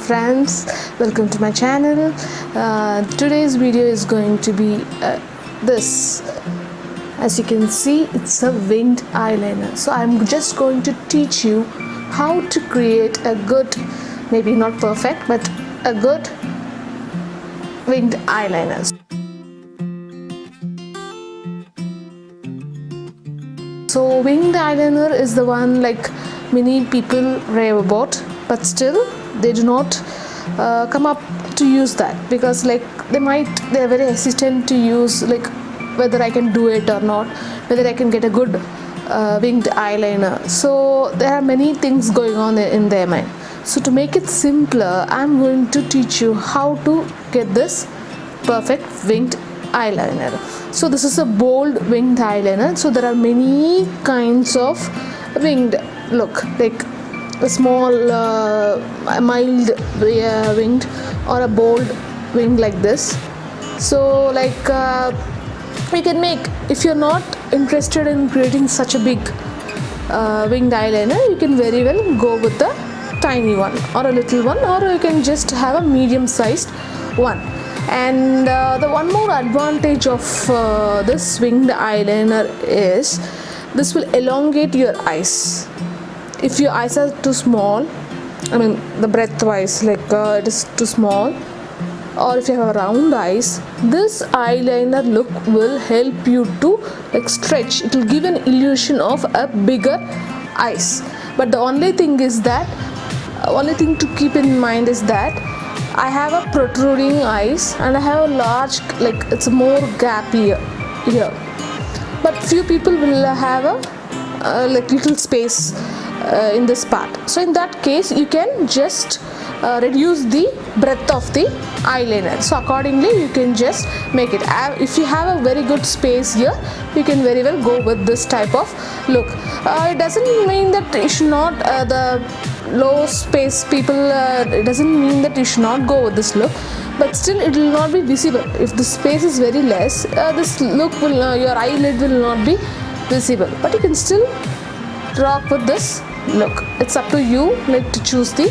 friends, welcome to my channel. Today's video is going to be this. As you can see, it's a winged eyeliner. So I'm just going to teach you how to create a good, maybe not perfect, but a good winged eyeliner. So winged eyeliner is the one like many people rave about, but still they do not come up to use that because like they're very hesitant to use, like whether I can do it or not, whether I can get a good winged eyeliner. So there are many things going on in their mind. So to make it simpler, I'm going to teach you how to get this perfect winged eyeliner. So this is a bold winged eyeliner. So there are many kinds of winged look, like a small a mild winged or a bold wing like this. So like we can make, if you're not interested in creating such a big winged eyeliner, you can very well go with the tiny one or a little one, or you can just have a medium sized one. And the one more advantage of this winged eyeliner is this will elongate your eyes. If your eyes are too small, I mean the breadth wise, like it is too small, or if you have round eyes, this eyeliner look will help you to like stretch. It will give an illusion of a bigger eyes. But the only thing is that, only thing to keep in mind is that I have a protruding eyes and I have a large, like it's a more gap here. But few people will have a like little space in this part. So in that case, you can just reduce the breadth of the eyeliner. So accordingly, you can just make it. If you have a very good space here, you can very well go with this type of look. It doesn't mean that you should not the low space people, it doesn't mean that you should not go with this look, but still it will not be visible. If the space is very less, this look will your eyelid will not be visible, but you can still rock with this look. It's up to you, like to choose the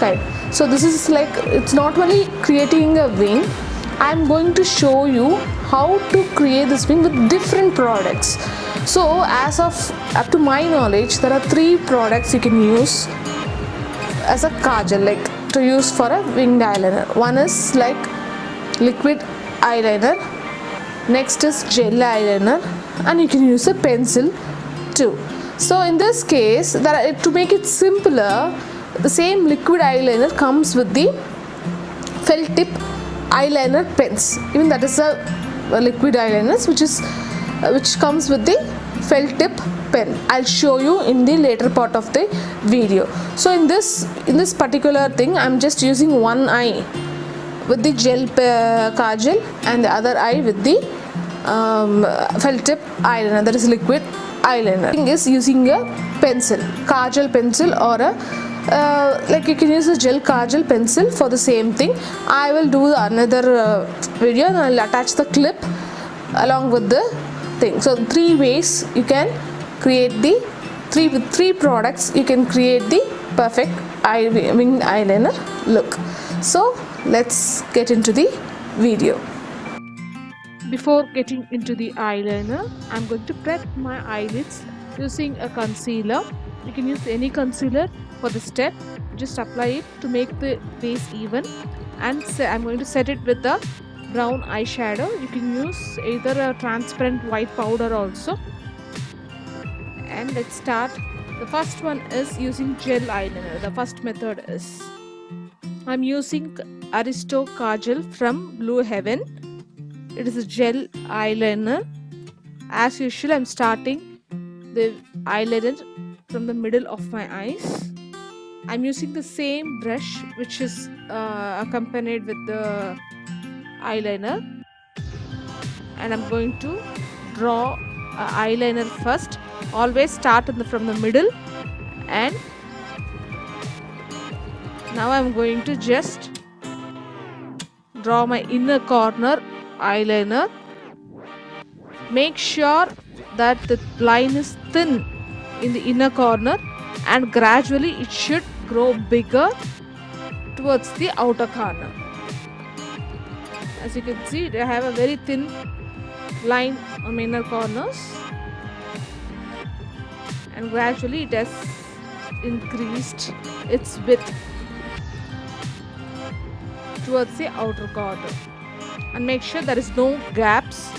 kind. So this is like, it's not only creating a wing, I'm going to show you how to create this wing with different products. So as of up to my knowledge, there are 3 products you can use as a kajal, like to use for a winged eyeliner. One is like liquid eyeliner, next is gel eyeliner, and you can use a pencil too. So in this case, to make it simpler, the same liquid eyeliner comes with the felt tip eyeliner pens. Even that is a liquid eyeliner which comes with the felt tip pen. I'll show you in the later part of the video. So in this particular thing, I'm just using one eye with the gel kajal and the other eye with the felt tip eyeliner, that is liquid eyeliner. Thing is using a pencil, kajal pencil, or a like you can use a gel kajal pencil for the same thing. I will do another video and I'll attach the clip along with the thing. So 3 ways you can create the three products you can create the perfect winged eyeliner look. So let's get into the video. Before getting into the eyeliner, I'm going to prep my eyelids using a concealer. You can use any concealer for the step. Just apply it to make the base even, and I'm going to set it with the brown eyeshadow. You can use either a transparent white powder also. And let's start. The first one is using gel eyeliner. The first method is, I'm using Aristo Kajal from Blue Heaven. It is a gel eyeliner. As usual, I'm starting the eyeliner from the middle of my eyes. I'm using the same brush which is accompanied with the eyeliner, and I'm going to draw eyeliner first. Always start from the middle, and now I'm going to just draw my inner corner eyeliner. Make sure that the line is thin in the inner corner, and gradually it should grow bigger towards the outer corner. As you can see, I have a very thin line on my inner corners, and gradually it has increased its width towards the outer corner. And make sure there is no gaps.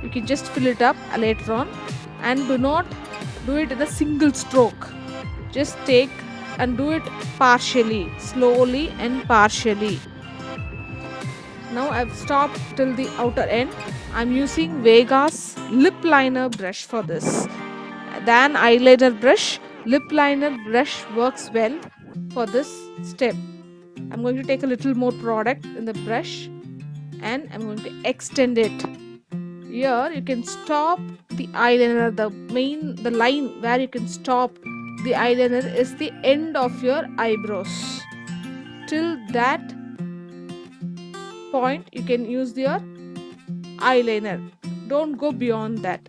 You can just fill it up later on, and do not do it in a single stroke. Just take and do it partially, slowly and partially. Now I've stopped till the outer end. I'm using Vega's lip liner brush for this. Than eyeliner brush, lip liner brush works well for this step. I'm going to take a little more product in the brush and I'm going to extend it. Here you can stop the eyeliner. The line where you can stop the eyeliner is the end of your eyebrows. Till that point you can use your eyeliner. Don't go beyond that.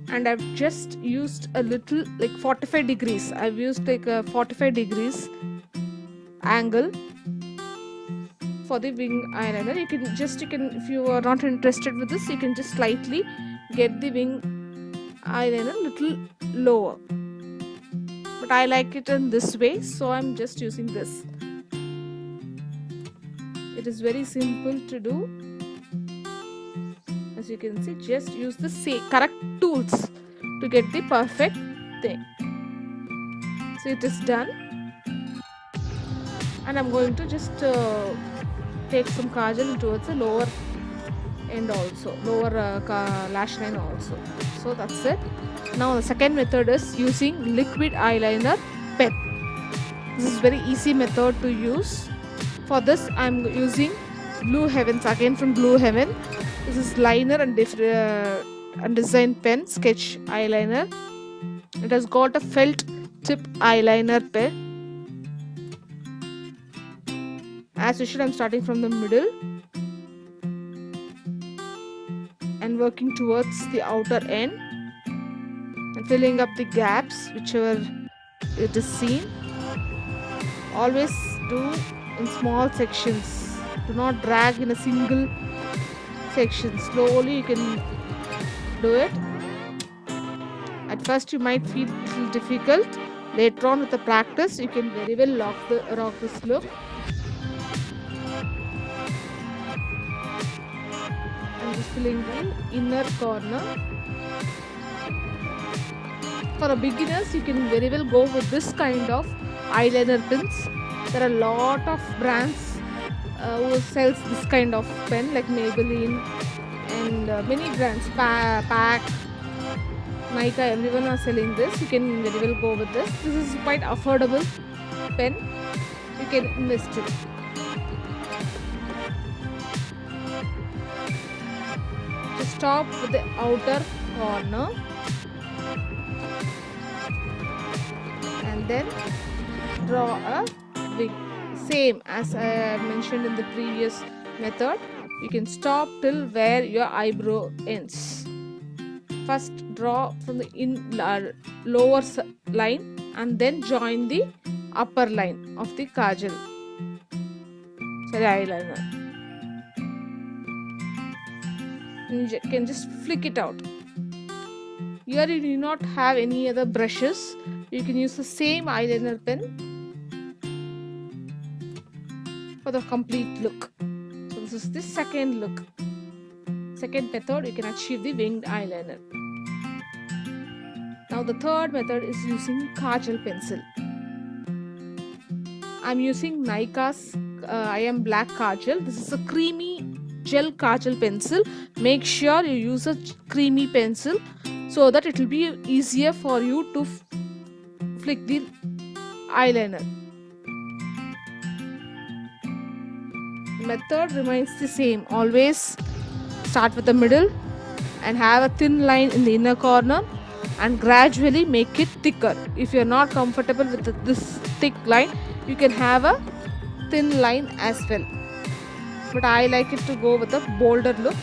And I've just used a little, like 45 degrees. I've used like a 45 degrees angle for the wing eyeliner. You can if you are not interested with this, you can just slightly get the wing eyeliner a little lower. But I like it in this way, so I'm just using this. It is very simple to do. As you can see, just use the correct tools to get the perfect thing. So it is done, and I'm going to just take some kajal towards the lower end also, lower lash line also. So that's it. Now the second method is using liquid eyeliner pen. This is very easy method to use. For this I'm using Blue Heavens, again from Blue Heaven. This is liner and design pen, sketch eyeliner. It has got a felt tip eyeliner pen. As usual, I'm starting from the middle and working towards the outer end and filling up the gaps whichever it is seen. Always do in small sections. Do not drag in a single section. Slowly you can do it. At first you might feel a little difficult. Later on with the practice you can very well rock this look. I'm just filling the inner corner. For beginners you can very well go with this kind of eyeliner pens. There are a lot of brands who sells this kind of pen, like Maybelline and many brands, Pack, Nika, everyone are selling this. You can very well go with this. This is quite affordable pen. You can invest in. Just stop with the outer corner and then draw a wing. Same as I mentioned in the previous method. You can stop till where your eyebrow ends. First draw from the lower line and then join the upper line of the kajal, eyeliner. And you can just flick it out. Here you do not have any other brushes. You can use the same eyeliner pen for the complete look. So this is the second look. Second method, you can achieve the winged eyeliner. Now the third method is using kajal pencil. I'm using Nika's I Am Black Kajal. This is a creamy gel kajal pencil. Make sure you use a creamy pencil so that it will be easier for you to flick the eyeliner. Method remains the same. Always start with the middle and have a thin line in the inner corner and gradually make it thicker. If you are not comfortable with this thick line, you can have a thin line as well. But I like it to go with a bolder look.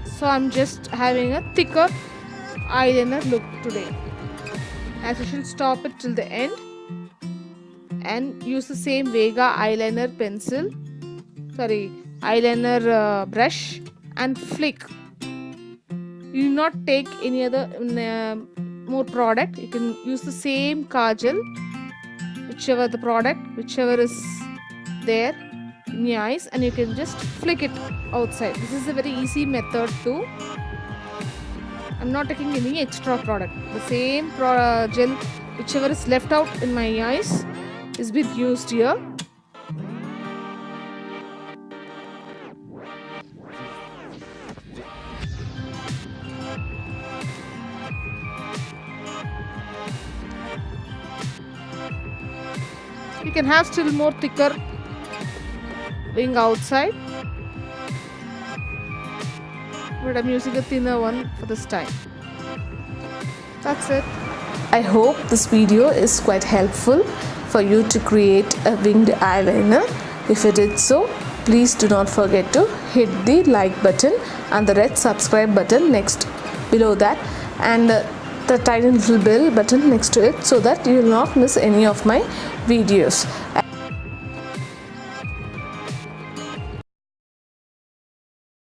So I'm just having a thicker eyeliner look today. As you should stop it till the end and use the same Vega eyeliner pencil, eyeliner brush, and flick. You do not take any other more product. You can use the same kajal, whichever is there in your eyes, and you can just flick it outside. This is a very easy method too. I'm not taking any extra product. The same gel, whichever is left out in my eyes, is being used here. You can have still more thicker wing outside, but I'm using a thinner one for this time. That's it. I hope this video is quite helpful for you to create a winged eyeliner. If it is so, please do not forget to hit the like button and the red subscribe button next below that, and the tiny little bell button next to it, so that you will not miss any of my videos.